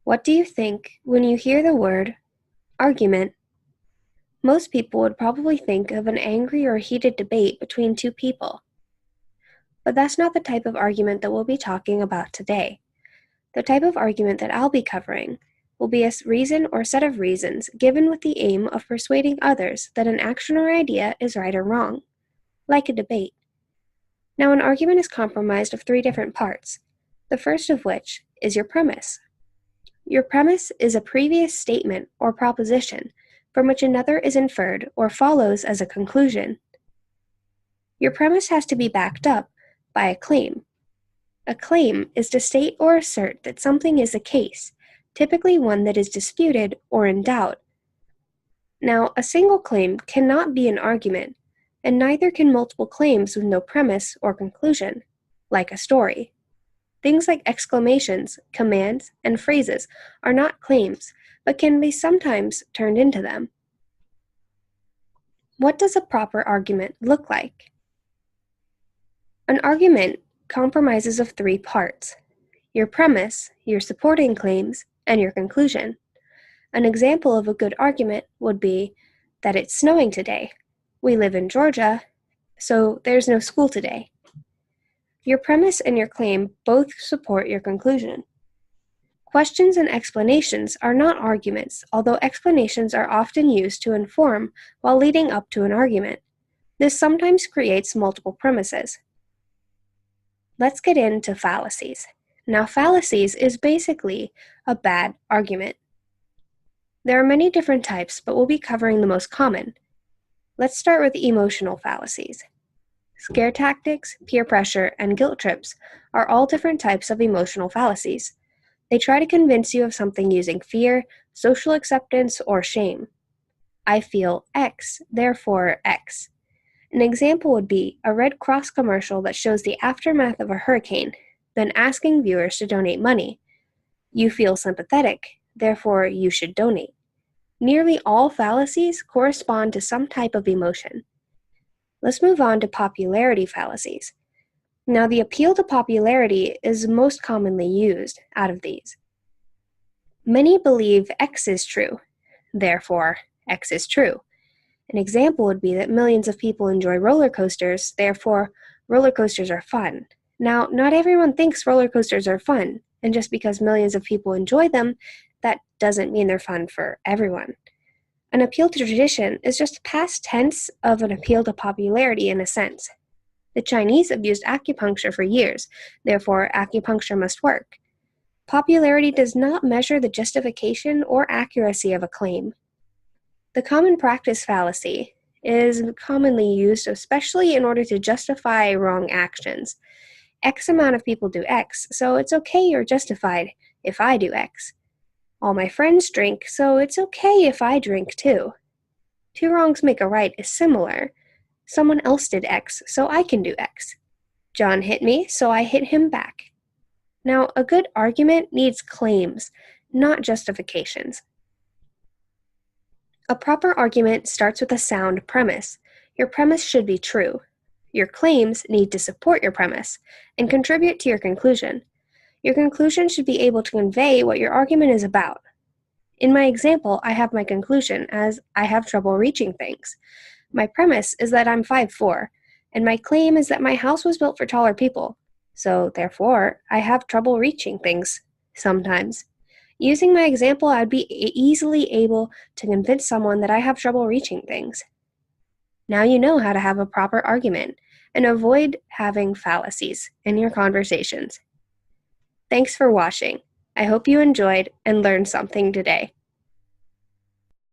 What do you think when you hear the word argument? Most people would probably think of an angry or heated debate between two people. But that's not the type of argument that we'll be talking about today. The type of argument that I'll be covering will be a reason or set of reasons given with the aim of persuading others that an action or idea is right or wrong, like a debate. Now, an argument is comprised of three different parts, the first of which is your premise. Your premise is a previous statement or proposition from which another is inferred or follows as a conclusion. Your premise has to be backed up by a claim. A claim is to state or assert that something is a case, typically one that is disputed or in doubt. Now, a single claim cannot be an argument, and neither can multiple claims with no premise or conclusion, like a story. Things like exclamations, commands, and phrases are not claims, but can be sometimes turned into them. What does a proper argument look like? An argument comprises of three parts: your premise, your supporting claims, and your conclusion. An example of a good argument would be that it's snowing today. We live in Georgia, so there's no school today. Your premise and your claim both support your conclusion. Questions and explanations are not arguments, although explanations are often used to inform while leading up to an argument. This sometimes creates multiple premises. Let's get into fallacies. Now, fallacies is basically a bad argument. There are many different types, but we'll be covering the most common. Let's start with emotional fallacies. Scare tactics, peer pressure, and guilt trips are all different types of emotional fallacies. They try to convince you of something using fear, social acceptance, or shame. I feel X, therefore X. An example would be a Red Cross commercial that shows the aftermath of a hurricane, then asking viewers to donate money. You feel sympathetic, therefore you should donate. Nearly all fallacies correspond to some type of emotion. Let's move on to popularity fallacies. Now, the appeal to popularity is most commonly used out of these. Many believe X is true, therefore X is true. An example would be that millions of people enjoy roller coasters, therefore roller coasters are fun. Now, not everyone thinks roller coasters are fun, and just because millions of people enjoy them, that doesn't mean they're fun for everyone. An appeal to tradition is just a past tense of an appeal to popularity in a sense. The Chinese have used acupuncture for years, therefore acupuncture must work. Popularity does not measure the justification or accuracy of a claim. The common practice fallacy is commonly used especially in order to justify wrong actions. X amount of people do X, so it's okay or justified if I do X. All my friends drink, so it's okay if I drink too. Two wrongs make a right is similar. Someone else did X, so I can do X. John hit me, so I hit him back. Now, a good argument needs claims, not justifications. A proper argument starts with a sound premise. Your premise should be true. Your claims need to support your premise and contribute to your conclusion. Your conclusion should be able to convey what your argument is about. In my example, I have my conclusion as I have trouble reaching things. My premise is that I'm 5'4", and my claim is that my house was built for taller people. So, therefore, I have trouble reaching things sometimes. Using my example, I'd be easily able to convince someone that I have trouble reaching things. Now you know how to have a proper argument and avoid having fallacies in your conversations. Thanks for watching. I hope you enjoyed and learned something today.